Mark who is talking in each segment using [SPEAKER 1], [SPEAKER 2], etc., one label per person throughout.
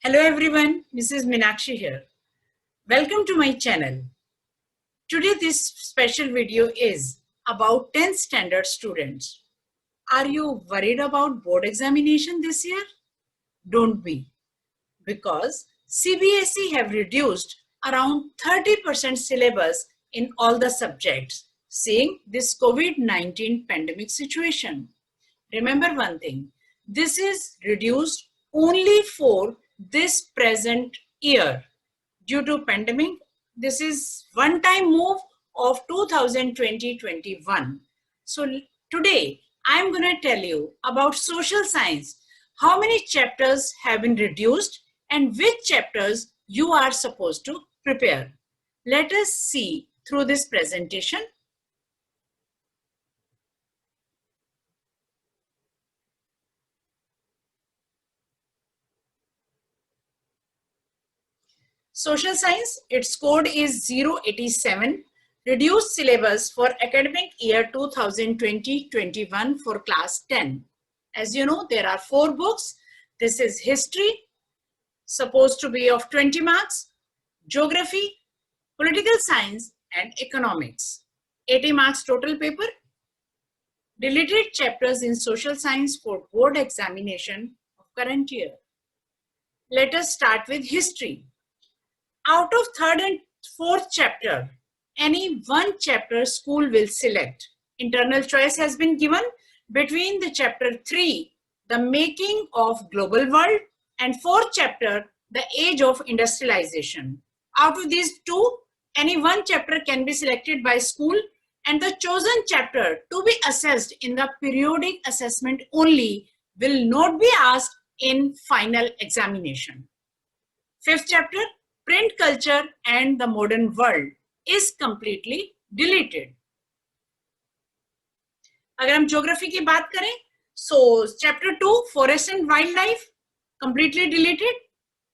[SPEAKER 1] Hello everyone, Mrs. Meenakshi here. Welcome to my channel. Today this special video is about 10th standard students. Are you worried about board examination this year? Don't be, because CBSE have reduced around 30% syllabus in all the subjects, seeing this COVID-19 pandemic situation. Remember one thing, this is reduced only for this present year. Due to pandemic, this is one-time move of 2020-21. So today, I'm going to tell you about social science, how many chapters have been reduced and which chapters you are supposed to prepare. Let us see through this presentation. Social science, its code is 087, reduced syllabus for academic year 2020-21 for class 10. As you know, there are 4 books. This is history, supposed to be of 20 marks, geography, political science, and economics. 80 marks total paper. Deleted chapters in social science for board examination of current year. Let us start with history. Out of 3rd and 4th chapter, any one chapter school will select. Internal choice has been given between the chapter 3, the making of global world, and 4th chapter, the age of industrialization. Out of these 2, any one chapter can be selected by school, and the chosen chapter to be assessed in the periodic assessment only will not be asked in final examination. 5th chapter, print culture and the modern world, is completely deleted. अगर हम geography की बात करें, so chapter 2 forest and wildlife completely deleted.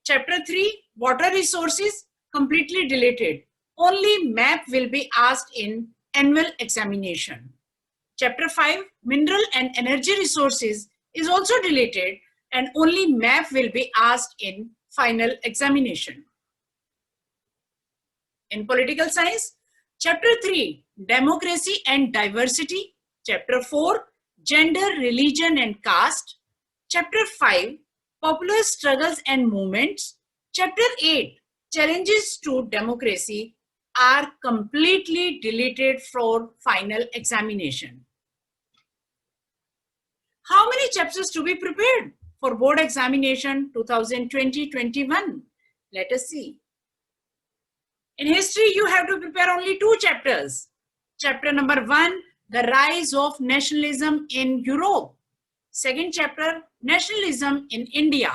[SPEAKER 1] Chapter 3 water resources completely deleted. Only map will be asked in annual examination. Chapter 5 mineral and energy resources is also deleted, and only map will be asked in final examination. In political science, chapter 3, democracy and diversity, chapter 4, gender, religion and caste, chapter 5, popular struggles and movements, chapter 8, challenges to democracy are completely deleted for final examination. How many chapters to be prepared for board examination 2020-21? Let us see. In history, you have to prepare only 2 chapters. Chapter number 1, the rise of nationalism in Europe. Second chapter, nationalism in India.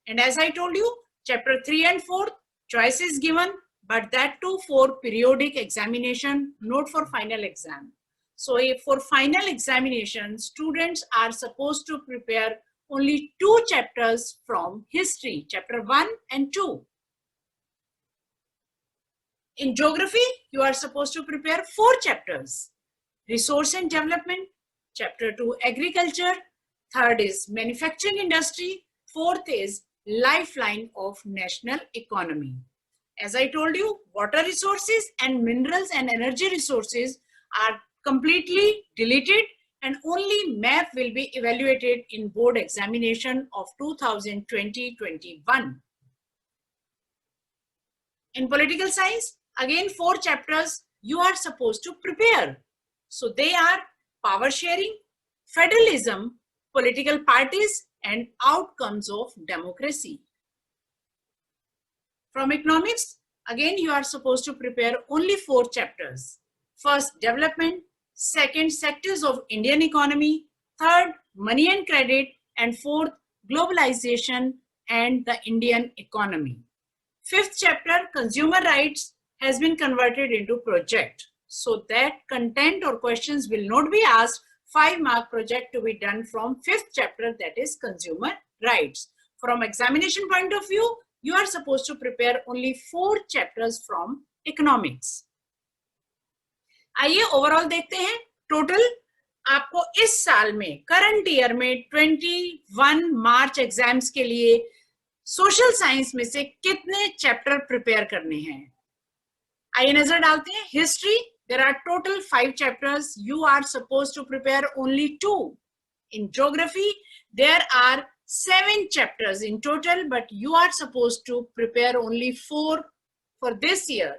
[SPEAKER 1] And as I told you, chapter 3 and 4, choice is given, but that too for periodic examination, not for final exam. So if for final examination, students are supposed to prepare only 2 chapters from history, chapter 1 and 2. In geography, you are supposed to prepare 4 chapters. Resource and development, chapter 2 agriculture, 3rd is manufacturing industry, 4th is lifeline of national economy. As I told you, water resources and minerals and energy resources are completely deleted, and only map will be evaluated in board examination of 2020-21. In political science, again 4 chapters you are supposed to prepare. So they are power sharing, federalism, political parties, and outcomes of democracy. From economics, again you are supposed to prepare only 4 chapters. First, development, second, sectors of Indian economy, third, money and credit, and 4th, globalization and the Indian economy. 5th chapter, consumer rights, has been converted into project. So that content or questions will not be asked. 5-mark project to be done from 5th chapter, that is consumer rights. From examination point of view, you are supposed to prepare only 4 chapters from economics. आइए overall देखते हैं total आपको इस साल में current year में 21 मार्च exams के लिए सोशल साइंस में से कितने चैप्टर प्रिपेयर करने हैं? आइए नजर डालते हैं. History, there are total 5 chapters. You are supposed to prepare only 2. In geography, there are 7 chapters in total, but you are supposed to prepare only 4 for this year.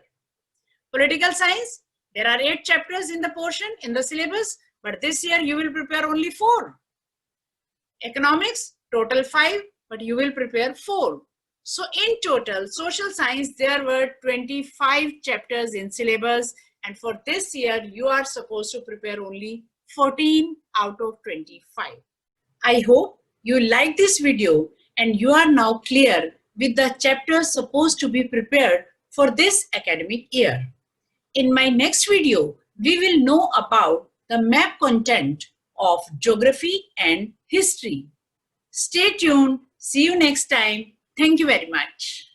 [SPEAKER 1] Political science, there are 8 chapters in the portion, in the syllabus, but this year you will prepare only 4. Economics, total 5, but you will prepare 4. So in total, social science, there were 25 chapters in syllabus, and for this year, you are supposed to prepare only 14 out of 25. I hope you like this video and you are now clear with the chapters supposed to be prepared for this academic year. In my next video, we will know about the map content of geography and history. Stay tuned. See you next time. Thank you very much.